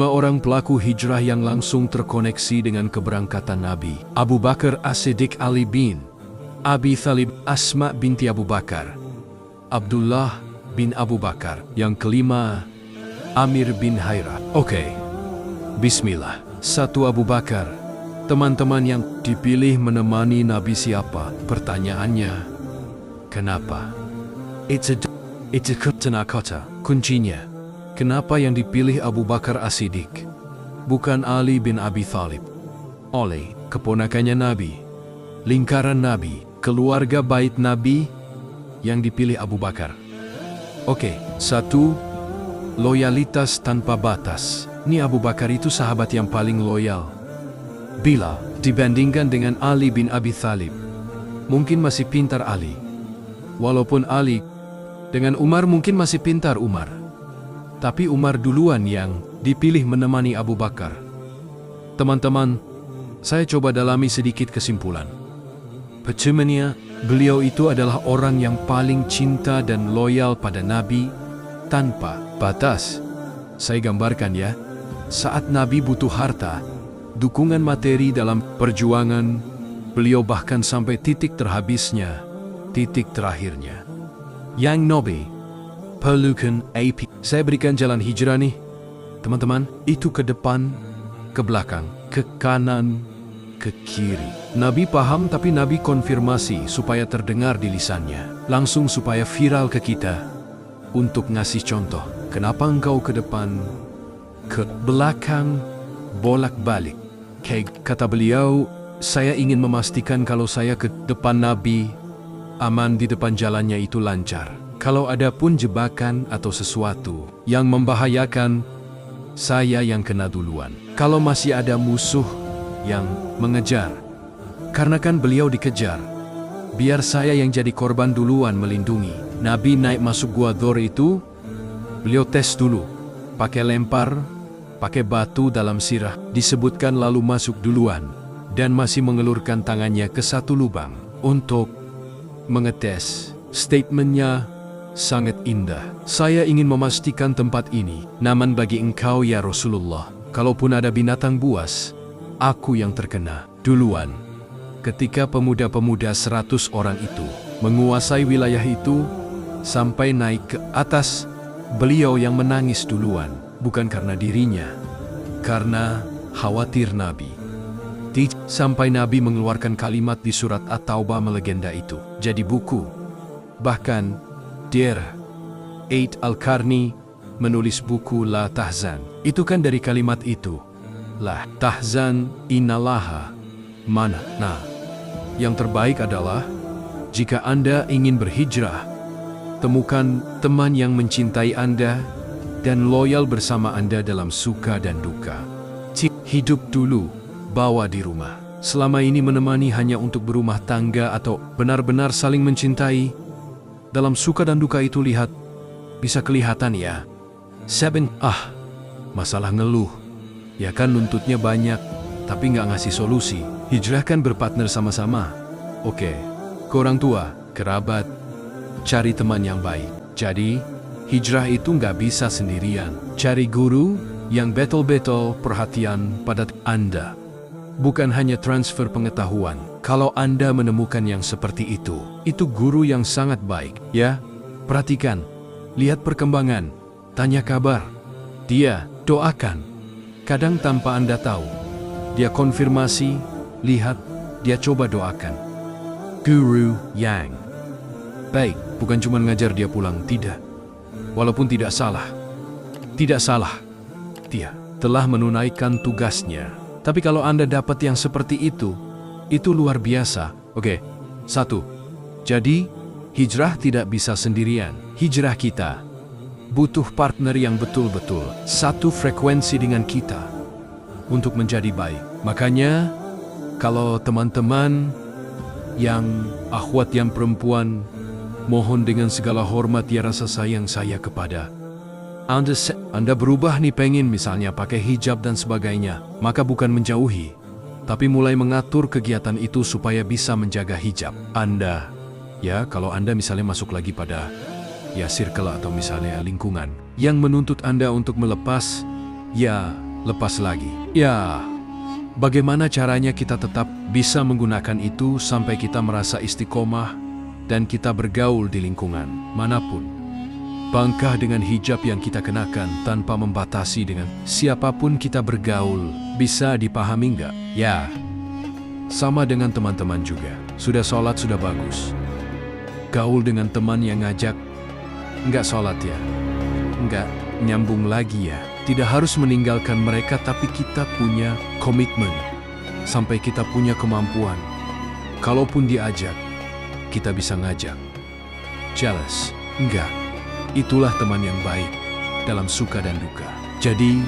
5 orang pelaku hijrah yang langsung terkoneksi dengan keberangkatan Nabi. Abu Bakar As-Siddiq, Ali bin Abi Thalib, Asma binti Abu Bakar, Abdullah bin Abu Bakar. Yang kelima, Amir bin Hairah. Oke, bismillah. 1. Abu Bakar. Teman-teman yang dipilih menemani Nabi siapa? Pertanyaannya, kenapa? It's a kata. Kuncinya, kenapa yang dipilih Abu Bakar As-Siddiq, bukan Ali bin Abi Thalib? Oleh keponakannya Nabi, lingkaran Nabi, keluarga bait Nabi, yang dipilih Abu Bakar. Oke, 1. Loyalitas tanpa batas. Ini Abu Bakar itu sahabat yang paling loyal. Bila dibandingkan dengan Ali bin Abi Thalib, mungkin masih pintar Ali. Walaupun Ali dengan Umar mungkin masih pintar Umar. Tapi Umar duluan yang dipilih menemani Abu Bakar. Teman-teman, saya coba dalami sedikit kesimpulan. Pertamanya, beliau itu adalah orang yang paling cinta dan loyal pada Nabi tanpa batas. Saya gambarkan ya, saat Nabi butuh harta, dukungan materi dalam perjuangan, beliau bahkan sampai titik terhabisnya, titik terakhirnya. Yang Nabi perlukan AP. Saya berikan jalan hijrah nih, teman-teman, itu ke depan, ke belakang, ke kanan, ke kiri. Nabi paham, tapi Nabi konfirmasi supaya terdengar di lisannya. Langsung supaya viral ke kita. Untuk ngasih contoh, kenapa engkau ke depan, ke belakang, bolak-balik. Kayak kata beliau, saya ingin memastikan kalau saya ke depan Nabi, aman di depan jalannya itu lancar. Kalau ada pun jebakan atau sesuatu yang membahayakan, saya yang kena duluan. Kalau masih ada musuh yang mengejar, karena kan beliau dikejar, biar saya yang jadi korban duluan melindungi. Nabi naik masuk gua Thor itu, beliau tes dulu, pakai lempar, pakai batu dalam sirah, disebutkan lalu masuk duluan, dan masih mengelurkan tangannya ke satu lubang untuk mengetes. Statementnya sangat indah. Saya ingin memastikan tempat ini nyaman bagi engkau ya Rasulullah. Kalaupun ada binatang buas, aku yang terkena duluan. Ketika pemuda-pemuda 100 orang itu menguasai wilayah itu, sampai naik ke atas, beliau yang menangis duluan. Bukan karena dirinya, karena khawatir Nabi. Sampai Nabi mengeluarkan kalimat di surat At-Taubah melegenda itu jadi buku. Bahkan Dir 8 Al-Qarni menulis buku La Tahzan. Itu kan dari kalimat itu. La tahzan innallaha mana. Nah, yang terbaik adalah jika Anda ingin berhijrah, temukan teman yang mencintai Anda dan loyal bersama Anda dalam suka dan duka. Hidup dulu, bawa di rumah. Selama ini menemani hanya untuk berumah tangga atau benar-benar saling mencintai. Dalam suka dan duka itu lihat, bisa kelihatan ya. 7. Masalah ngeluh. Ya kan nuntutnya banyak, tapi nggak ngasih solusi. Hijrah kan berpartner sama-sama. Oke, ke orang tua, kerabat, cari teman yang baik. Jadi, hijrah itu nggak bisa sendirian. Cari guru yang betul-betul perhatian pada Anda. Bukan hanya transfer pengetahuan. Kalau Anda menemukan yang seperti itu guru yang sangat baik. Ya, perhatikan, lihat perkembangan, tanya kabar. Dia doakan. Kadang tanpa Anda tahu, dia konfirmasi, lihat, dia coba doakan. Guru yang baik, bukan cuma ngajar dia pulang, tidak. Walaupun tidak salah, dia telah menunaikan tugasnya. Tapi kalau Anda dapat yang seperti itu luar biasa. Oke, 1. Jadi, hijrah tidak bisa sendirian. Hijrah kita butuh partner yang betul-betul satu frekuensi dengan kita untuk menjadi baik. Makanya, kalau teman-teman yang akhwat yang perempuan, mohon dengan segala hormat ya rasa sayang saya kepada Anda berubah nih, pengen misalnya pakai hijab dan sebagainya, maka bukan menjauhi, tapi mulai mengatur kegiatan itu supaya bisa menjaga hijab Anda. Ya, kalau Anda misalnya masuk lagi pada circle atau misalnya lingkungan yang menuntut Anda untuk melepas, ya lepas lagi. Ya, bagaimana caranya kita tetap bisa menggunakan itu sampai kita merasa istiqomah dan kita bergaul di lingkungan manapun? Bangkah dengan hijab yang kita kenakan tanpa membatasi dengan siapapun kita bergaul. Bisa dipahami nggak? Ya, sama dengan teman-teman juga. Sudah sholat sudah bagus. Gaul dengan teman yang ngajak, nggak sholat ya? Nggak nyambung lagi ya? Tidak harus meninggalkan mereka, tapi kita punya komitmen. Sampai kita punya kemampuan. Kalaupun diajak, kita bisa ngajak. Jealous? Enggak. Itulah teman yang baik dalam suka dan duka. Jadi,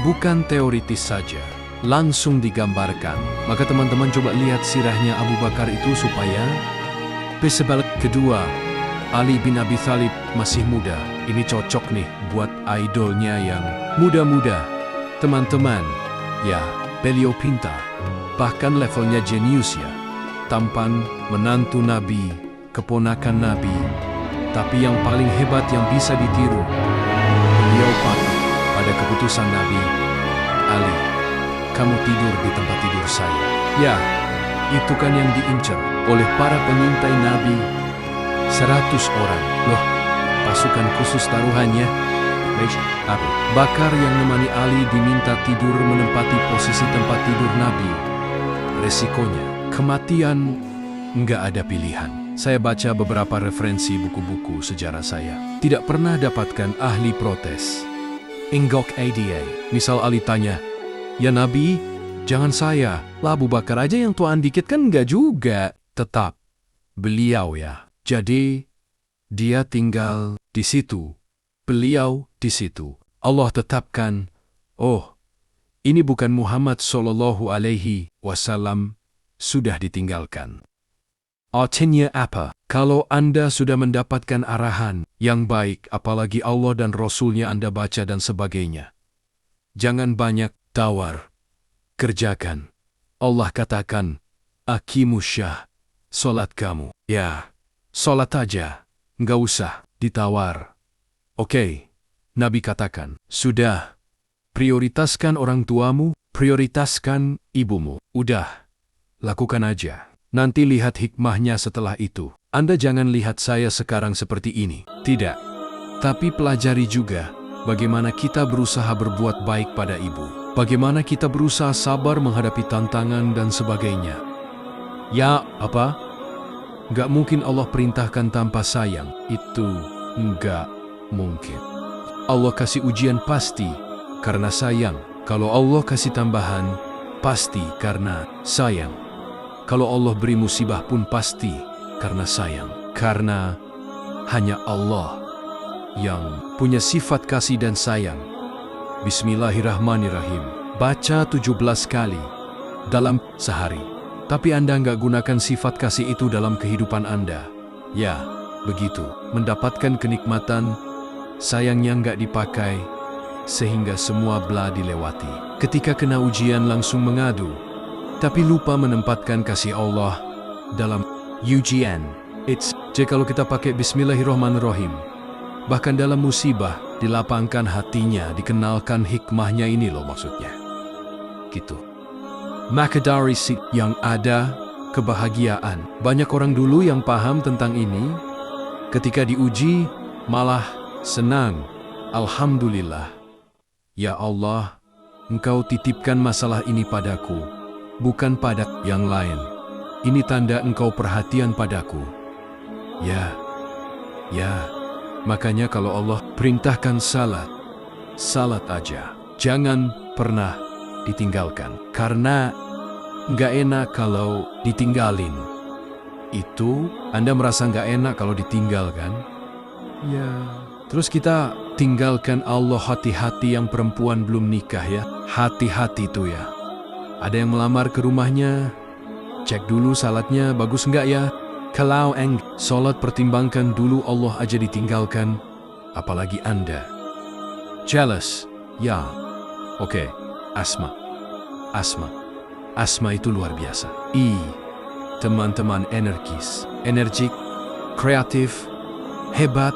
bukan teoritis saja, langsung digambarkan. Maka teman-teman coba lihat sirahnya Abu Bakar itu supaya sebalik. Kedua, Ali bin Abi Thalib masih muda. Ini cocok nih buat idolnya yang muda-muda. Teman-teman, ya, beliau pintar. Bahkan levelnya jenius ya. Tampan, menantu Nabi, keponakan Nabi. Tapi yang paling hebat yang bisa ditiru, beliau patuh pada keputusan Nabi. Ali, kamu tidur di tempat tidur saya. Ya, itu kan yang diincar oleh para pengintai Nabi. 100 orang. Loh, pasukan khusus taruhannya. Abu Bakar yang menemani Ali diminta tidur menempati posisi tempat tidur Nabi. Resikonya, kematian, nggak ada pilihan. Saya baca beberapa referensi buku-buku sejarah saya. Tidak pernah dapatkan ahli protes. Enggak ada. Misal Ali tanya, ya Nabi, jangan saya. Lah Abu Bakar aja yang tuaan dikit kan enggak juga. Tetap beliau ya. Jadi, dia tinggal di situ. Beliau di situ. Allah tetapkan, oh, ini bukan Muhammad Sallallahu Alaihi Wasallam, sudah ditinggalkan. Artinya apa? Kalau Anda sudah mendapatkan arahan yang baik, apalagi Allah dan Rasulnya Anda baca dan sebagainya. Jangan banyak tawar. Kerjakan. Allah katakan, Aqimusyah, solat kamu. Ya, solat aja. Nggak usah ditawar. Oke, Nabi katakan, sudah. Prioritaskan orang tuamu, prioritaskan ibumu. Udah, lakukan aja. Nanti lihat hikmahnya setelah itu. Anda jangan lihat saya sekarang seperti ini. Tidak. Tapi pelajari juga bagaimana kita berusaha berbuat baik pada ibu. Bagaimana kita berusaha sabar menghadapi tantangan dan sebagainya. Ya, apa? Nggak mungkin Allah perintahkan tanpa sayang. Itu nggak mungkin. Allah kasih ujian pasti karena sayang. Kalau Allah kasih tambahan, pasti karena sayang. Kalau Allah beri musibah pun pasti karena sayang. Karena hanya Allah yang punya sifat kasih dan sayang. Bismillahirrahmanirrahim. Baca 17 kali dalam sehari. Tapi Anda nggak gunakan sifat kasih itu dalam kehidupan Anda. Ya, begitu. Mendapatkan kenikmatan, sayangnya nggak dipakai, sehingga semua bla dilewati. Ketika kena ujian langsung mengadu, tapi lupa menempatkan kasih Allah dalam ujian. Jadi kalau kita pakai Bismillahirrahmanirrahim, bahkan dalam musibah, dilapangkan hatinya, dikenalkan hikmahnya ini loh maksudnya. Gitu. Maka dari yang ada kebahagiaan. Banyak orang dulu yang paham tentang ini, ketika diuji malah senang. Alhamdulillah. Ya Allah, Engkau titipkan masalah ini padaku, bukan pada yang lain. Ini tanda Engkau perhatian padaku. Ya. Makanya kalau Allah perintahkan salat aja. Jangan pernah ditinggalkan. Karena nggak enak kalau ditinggalin. Itu Anda merasa nggak enak kalau ditinggalkan? Ya. Terus kita tinggalkan Allah, hati-hati yang perempuan belum nikah ya. Hati-hati tuh ya. Ada yang melamar ke rumahnya, cek dulu salatnya bagus nggak ya. Kalau salat pertimbangkan dulu, Allah aja ditinggalkan, apalagi Anda. Jealous? Ya. Oke. Asma itu luar biasa. Teman-teman energik, kreatif, hebat,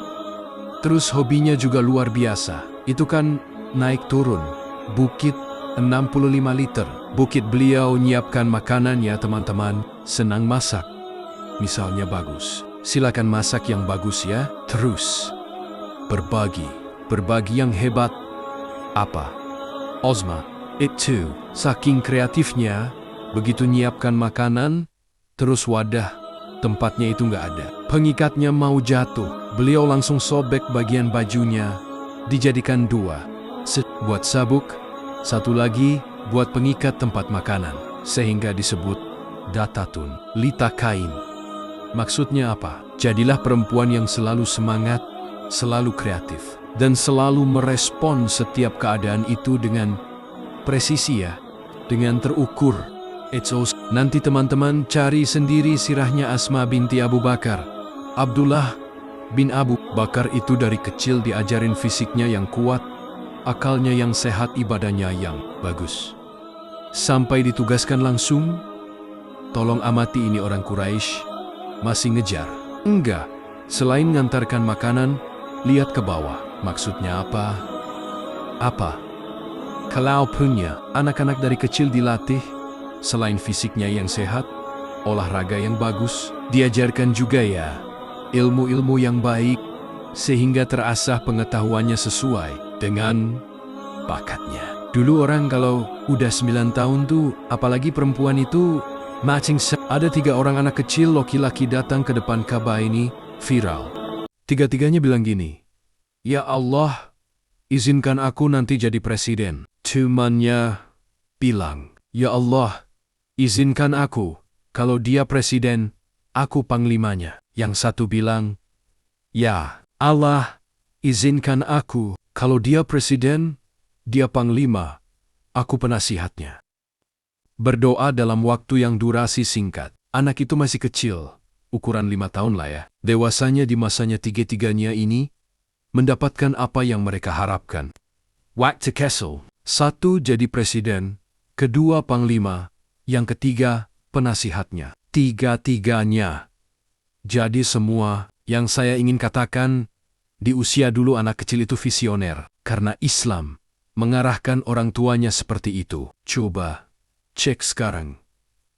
terus hobinya juga luar biasa. Itu kan naik turun. Bukit 65 liter. Bukit beliau nyiapkan makanan ya teman-teman. Senang masak. Misalnya bagus. Silakan masak yang bagus ya. Terus berbagi. Berbagi yang hebat. Apa? Ozma. Itu. Saking kreatifnya. Begitu nyiapkan makanan. Terus wadah. Tempatnya itu nggak ada. Pengikatnya mau jatuh. Beliau langsung sobek bagian bajunya. Dijadikan 2. Buat sabuk. Satu lagi buat pengikat tempat makanan. Sehingga disebut datatun. Lita kain. Maksudnya apa? Jadilah perempuan yang selalu semangat, selalu kreatif, dan selalu merespon setiap keadaan itu dengan presisi ya, dengan terukur. Nanti teman-teman cari sendiri sirahnya Asma binti Abu Bakar. Abdullah bin Abu Bakar itu dari kecil diajarin fisiknya yang kuat, akalnya yang sehat, ibadahnya yang bagus. Sampai ditugaskan langsung, tolong amati ini orang Quraisy. Masih ngejar? Enggak. Selain ngantarkan makanan, lihat ke bawah. Maksudnya apa? Apa? Kalau punya anak-anak dari kecil dilatih, selain fisiknya yang sehat, olahraga yang bagus, diajarkan juga ya ilmu-ilmu yang baik, sehingga terasah pengetahuannya sesuai dengan bakatnya. Dulu orang kalau udah 9 tahun tuh, apalagi perempuan itu, ada 3 orang anak kecil laki-laki datang ke depan Ka'bah ini, viral. Tiga-tiganya bilang gini, "Ya Allah, izinkan aku nanti jadi presiden." Temannya bilang, "Ya Allah, izinkan aku, kalau dia presiden, aku panglimanya." Yang satu bilang, "Ya Allah, izinkan aku, kalau dia presiden, dia panglima, aku penasihatnya." Berdoa dalam waktu yang durasi singkat. Anak itu masih kecil, ukuran 5 tahun lah ya. Dewasanya di masanya tiga-tiganya ini mendapatkan apa yang mereka harapkan. Waktu Kessel, 1 jadi presiden, 2 panglima, yang ketiga penasihatnya. Tiga-tiganya. Jadi semua yang saya ingin katakan, di usia dulu anak kecil itu visioner, karena Islam mengarahkan orang tuanya seperti itu. Coba cek sekarang,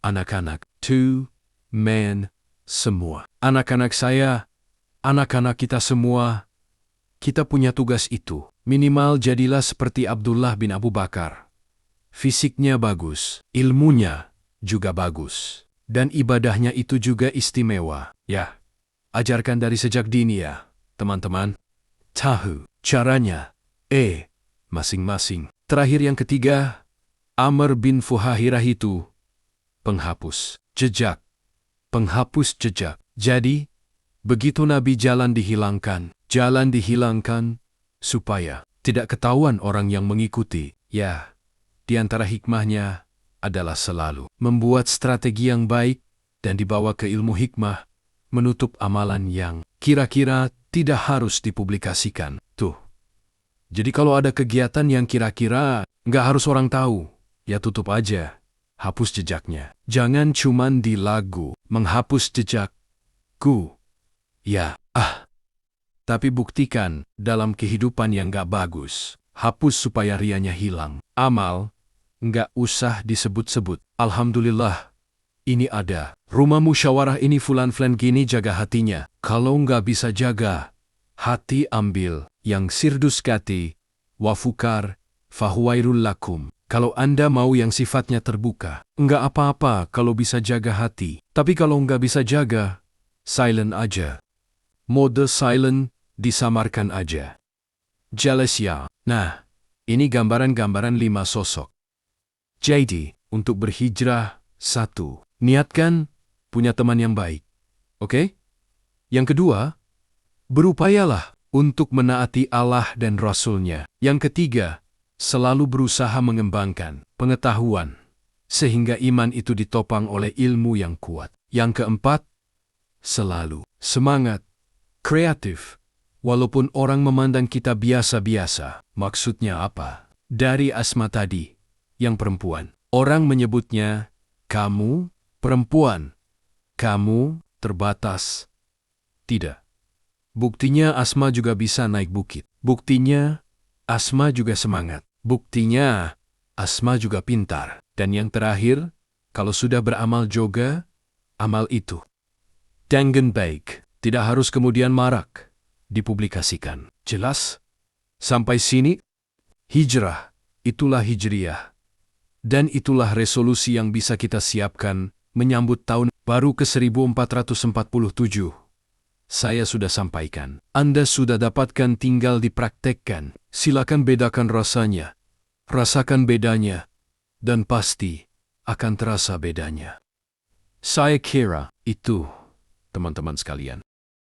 anak-anak, 2 men, semua. Anak-anak saya, anak-anak kita semua, kita punya tugas itu. Minimal jadilah seperti Abdullah bin Abu Bakar. Fisiknya bagus, ilmunya juga bagus. Dan ibadahnya itu juga istimewa. Ya, ajarkan dari sejak dini ya, teman-teman. Tahu caranya, masing-masing. Terakhir yang ketiga, Amr bin Fuhairah itu penghapus jejak. Penghapus jejak. Jadi, begitu Nabi jalan dihilangkan supaya tidak ketahuan orang yang mengikuti. Ya, di antara hikmahnya adalah selalu membuat strategi yang baik dan dibawa ke ilmu hikmah, menutup amalan yang kira-kira tidak harus dipublikasikan. Tuh. Jadi kalau ada kegiatan yang kira-kira nggak harus orang tahu, ya tutup aja, hapus jejaknya. Jangan cuman di lagu, menghapus jejakku. Ya, tapi buktikan dalam kehidupan yang gak bagus. Hapus supaya rianya hilang. Amal, nggak usah disebut-sebut. Alhamdulillah, ini ada. Rumah musyawarah ini fulan-fulan gini, jaga hatinya. Kalau nggak bisa jaga, hati ambil. Yang sirduskati, wafukar, fahuwairul lakum. Kalau Anda mau yang sifatnya terbuka, nggak apa-apa kalau bisa jaga hati. Tapi kalau nggak bisa jaga, silent aja. Mode silent, disamarkan aja. Jelas ya? Nah, ini gambaran-gambaran 5 sosok. Jadi, untuk berhijrah, 1. Niatkan punya teman yang baik. Oke? Yang kedua, berupayalah untuk menaati Allah dan Rasul-Nya. Yang ketiga, selalu berusaha mengembangkan pengetahuan, sehingga iman itu ditopang oleh ilmu yang kuat. Yang keempat, selalu semangat, kreatif, walaupun orang memandang kita biasa-biasa. Maksudnya apa? Dari Asma tadi, yang perempuan. Orang menyebutnya, kamu perempuan, kamu terbatas. Tidak. Buktinya Asma juga bisa naik bukit. Buktinya Asma juga semangat. Buktinya, Asma juga pintar. Dan yang terakhir, kalau sudah beramal juga, amal itu dengan baik, tidak harus kemudian marak dipublikasikan. Jelas? Sampai sini, hijrah, itulah hijriah. Dan itulah resolusi yang bisa kita siapkan menyambut tahun baru ke-1447. Saya sudah sampaikan. Anda sudah dapatkan, tinggal dipraktekkan. Silakan bedakan rasanya. Rasakan bedanya. Dan pasti akan terasa bedanya. Saya kira itu, teman-teman sekalian.